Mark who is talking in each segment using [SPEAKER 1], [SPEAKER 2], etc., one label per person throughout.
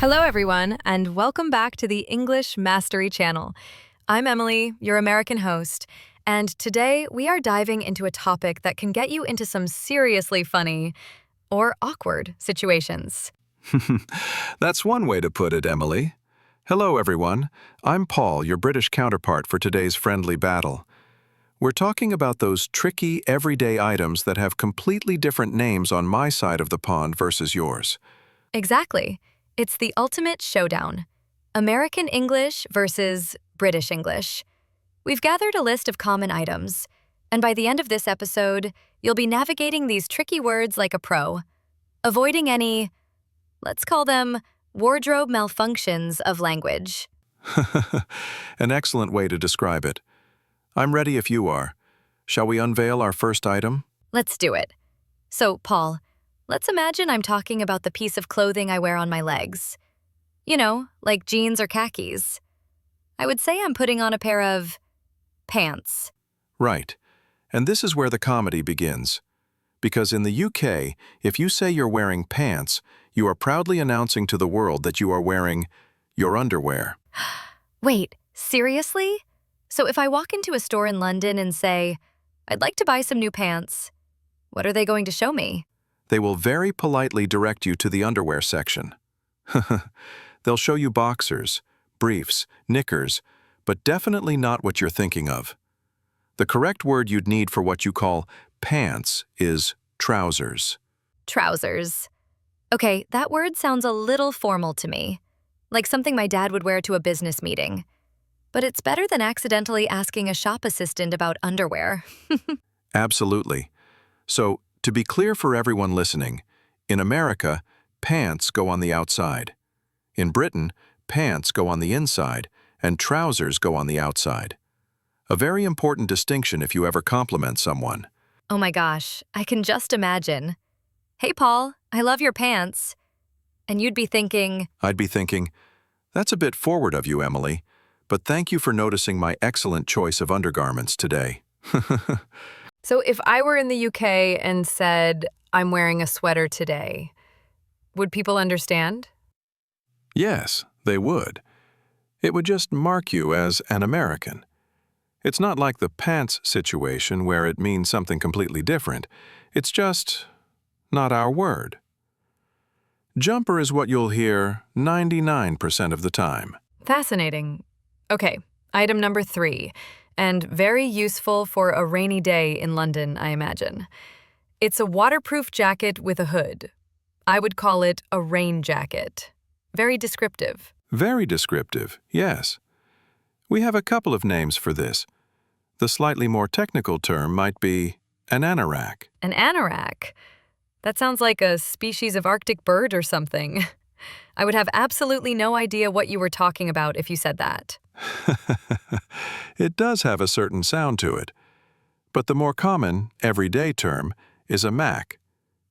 [SPEAKER 1] Hello, everyone, and welcome back to the English Mastery Channel. I'm Emily, your American host, and today we are diving into a topic that can get you into some seriously funny or awkward situations.
[SPEAKER 2] That's one way to put it, Emily. Hello, everyone. I'm Paul, your British counterpart for today's friendly battle. We're talking about those tricky, everyday items that have completely different names on my side of the pond versus yours.
[SPEAKER 1] Exactly. It's the ultimate showdown. American English versus British English. We've gathered a list of common items, and by the end of this episode, you'll be navigating these tricky words like a pro, avoiding any, let's call them, wardrobe malfunctions of language.
[SPEAKER 2] An excellent way to describe it. I'm ready if you are. Shall we unveil our first item?
[SPEAKER 1] Let's do it. So, Paul, let's imagine I'm talking about the piece of clothing I wear on my legs. You know, like jeans or khakis. I would say I'm putting on a pair of pants.
[SPEAKER 2] Right. And this is where the comedy begins. Because in the UK, if you say you're wearing pants, you are proudly announcing to the world that you are wearing your underwear.
[SPEAKER 1] Wait, seriously? So if I walk into a store in London and say, I'd like to buy some new pants, what are they going to show me?
[SPEAKER 2] They will very politely direct you to the underwear section. They'll show you boxers, briefs, knickers, but definitely not what you're thinking of. The correct word you'd need for what you call pants is trousers.
[SPEAKER 1] Trousers. Okay, that word sounds a little formal to me, like something my dad would wear to a business meeting. But it's better than accidentally asking a shop assistant about underwear.
[SPEAKER 2] Absolutely. So, to be clear for everyone listening, in America, pants go on the outside. In Britain, pants go on the inside, and trousers go on the outside. A very important distinction if you ever compliment someone.
[SPEAKER 1] Oh my gosh, I can just imagine. Hey, Paul, I love your pants. And you'd be thinking,
[SPEAKER 2] I'd be thinking, that's a bit forward of you, Emily, but thank you for noticing my excellent choice of undergarments today.
[SPEAKER 1] so if I were in the UK and said, I'm wearing a sweater today, would people understand?
[SPEAKER 2] Yes, they would. It would just mark you as an American. It's not like the pants situation where it means something completely different. It's just not our word. Jumper is what you'll hear 99% of the time.
[SPEAKER 1] Fascinating. Okay, item number 3, and very useful for a rainy day in London, I imagine. It's a waterproof jacket with a hood. I would call it a rain jacket. Very descriptive.
[SPEAKER 2] Very descriptive, yes. We have a couple of names for this. The slightly more technical term might be an anorak.
[SPEAKER 1] An anorak? That sounds like a species of Arctic bird or something. I would have absolutely no idea what you were talking about if you said that.
[SPEAKER 2] It does have a certain sound to it. But the more common, everyday term is a Mac,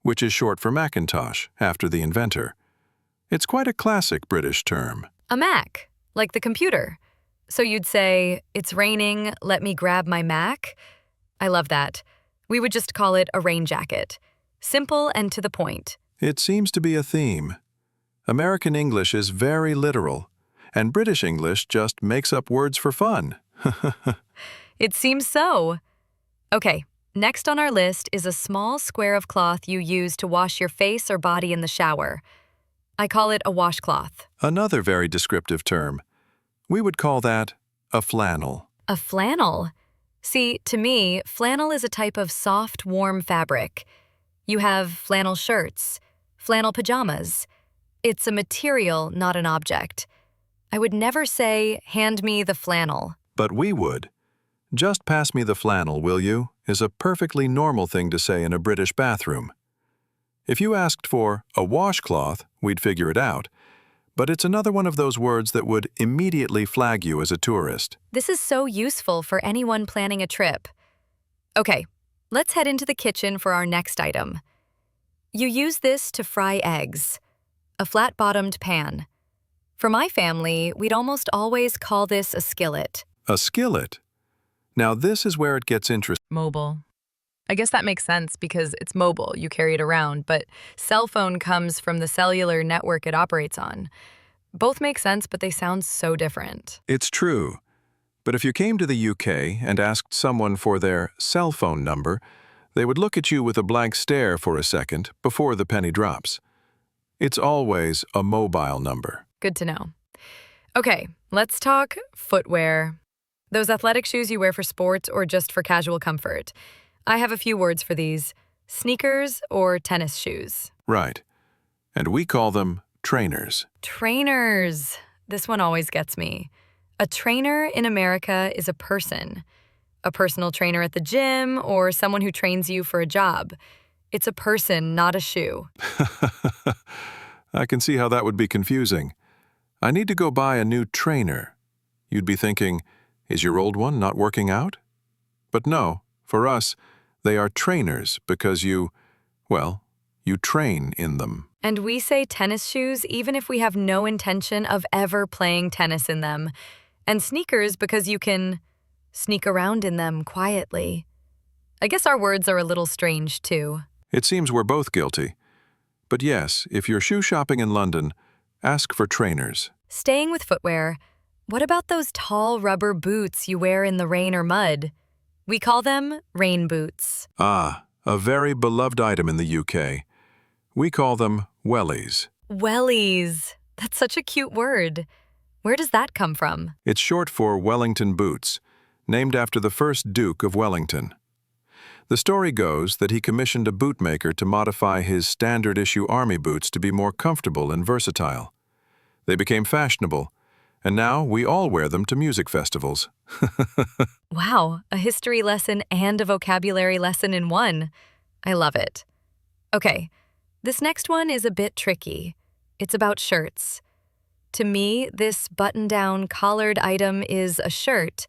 [SPEAKER 2] which is short for Macintosh, after the inventor. It's quite a classic British term.
[SPEAKER 1] A Mac, like the computer. So you'd say, it's raining, let me grab my Mac? I love that. We would just call it a rain jacket. Simple and to the point.
[SPEAKER 2] It seems to be a theme. American English is very literal, and British English just makes up words for fun.
[SPEAKER 1] It seems so. Okay, next on our list is a small square of cloth you use to wash your face or body in the shower. I call it a washcloth.
[SPEAKER 2] Another very descriptive term. We would call that a flannel.
[SPEAKER 1] A flannel? See, to me, flannel is a type of soft, warm fabric. You have flannel shirts, flannel pajamas. It's a material, not an object. I would never say, hand me the flannel.
[SPEAKER 2] But we would. Just pass me the flannel, will you, is a perfectly normal thing to say in a British bathroom. If you asked for a washcloth, we'd figure it out. But it's another one of those words that would immediately flag you as a tourist.
[SPEAKER 1] This is so useful for anyone planning a trip. Okay, let's head into the kitchen for our next item. You use this to fry eggs. A flat-bottomed pan. For my family, we'd almost always call this a skillet.
[SPEAKER 2] A skillet? Now this is where it gets interesting.
[SPEAKER 1] Mobile. I guess that makes sense because it's mobile, you carry it around, but cell phone comes from the cellular network it operates on. Both make sense, but they sound so different.
[SPEAKER 2] It's true. But if you came to the UK and asked someone for their cell phone number, they would look at you with a blank stare for a second before the penny drops. It's always a mobile number.
[SPEAKER 1] Good to know. Okay, let's talk footwear. Those athletic shoes you wear for sports or just for casual comfort. I have a few words for these. Sneakers or tennis shoes.
[SPEAKER 2] Right. And we call them trainers.
[SPEAKER 1] Trainers. This one always gets me. A trainer in America is a person. A personal trainer at the gym or someone who trains you for a job. It's a person, not a shoe.
[SPEAKER 2] I can see how that would be confusing. I need to go buy a new trainer. You'd be thinking, is your old one not working out? But no, for us, they are trainers because you train in them.
[SPEAKER 1] And we say tennis shoes even if we have no intention of ever playing tennis in them. And sneakers because you can sneak around in them quietly. I guess our words are a little strange, too.
[SPEAKER 2] It seems we're both guilty. But yes, if you're shoe shopping in London, ask for trainers.
[SPEAKER 1] Staying with footwear, what about those tall rubber boots you wear in the rain or mud? We call them rain boots.
[SPEAKER 2] Ah, a very beloved item in the UK. We call them wellies.
[SPEAKER 1] Wellies. That's such a cute word. Where does that come from?
[SPEAKER 2] It's short for Wellington boots, named after the first Duke of Wellington. The story goes that he commissioned a bootmaker to modify his standard-issue army boots to be more comfortable and versatile. They became fashionable, and now we all wear them to music festivals.
[SPEAKER 1] Wow, a history lesson and a vocabulary lesson in one. I love it. Okay, this next one is a bit tricky. It's about shirts. To me, this button-down collared item is a shirt,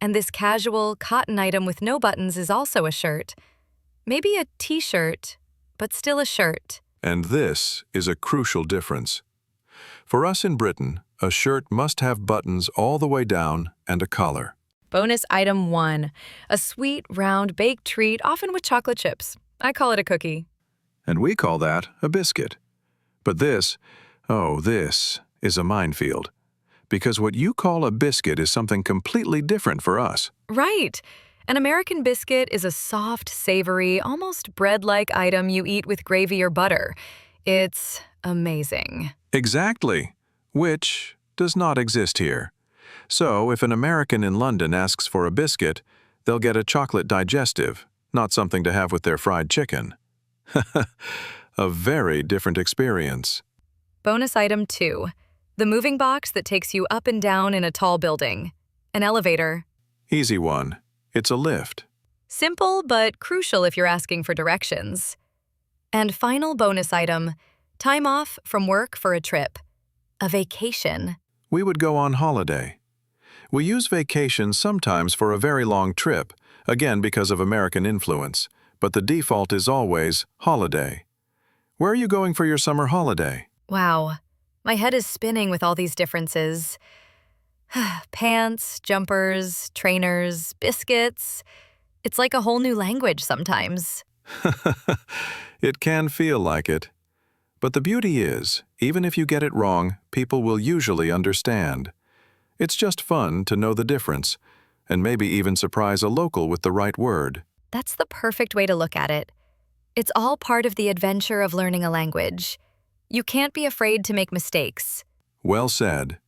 [SPEAKER 1] and this casual cotton item with no buttons is also a shirt. Maybe a t-shirt, but still a shirt.
[SPEAKER 2] And this is a crucial difference. For us in Britain, a shirt must have buttons all the way down and a collar.
[SPEAKER 1] Bonus item 1, a sweet, round, baked treat, often with chocolate chips. I call it a cookie.
[SPEAKER 2] And we call that a biscuit. But this is a minefield. Because what you call a biscuit is something completely different for us.
[SPEAKER 1] Right. An American biscuit is a soft, savory, almost bread-like item you eat with gravy or butter. It's amazing.
[SPEAKER 2] Exactly. Which does not exist here. So if an American in London asks for a biscuit, they'll get a chocolate digestive, not something to have with their fried chicken. A very different experience.
[SPEAKER 1] Bonus item 2, the moving box that takes you up and down in a tall building. An elevator.
[SPEAKER 2] Easy one. It's a lift.
[SPEAKER 1] Simple, but crucial if you're asking for directions. And final bonus item, time off from work for a trip. A vacation.
[SPEAKER 2] We would go on holiday. We use vacation sometimes for a very long trip, again because of American influence, but the default is always holiday. Where are you going for your summer holiday?
[SPEAKER 1] Wow, my head is spinning with all these differences. Pants, jumpers, trainers, biscuits. It's like a whole new language sometimes.
[SPEAKER 2] It can feel like it. But the beauty is, even if you get it wrong, people will usually understand. It's just fun to know the difference, and maybe even surprise a local with the right word.
[SPEAKER 1] That's the perfect way to look at it. It's all part of the adventure of learning a language. You can't be afraid to make mistakes.
[SPEAKER 2] Well said.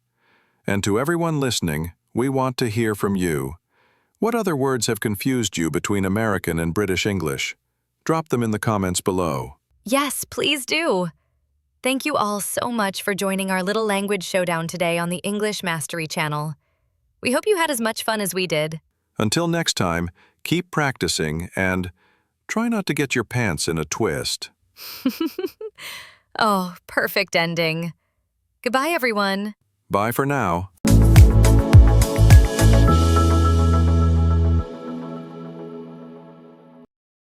[SPEAKER 2] And to everyone listening, we want to hear from you. What other words have confused you between American and British English? Drop them in the comments below.
[SPEAKER 1] Yes, please do. Thank you all so much for joining our little language showdown today on the English Mastery channel. We hope you had as much fun as we did.
[SPEAKER 2] Until next time, keep practicing and try not to get your pants in a twist.
[SPEAKER 1] Oh, perfect ending. Goodbye, everyone.
[SPEAKER 2] Bye for now.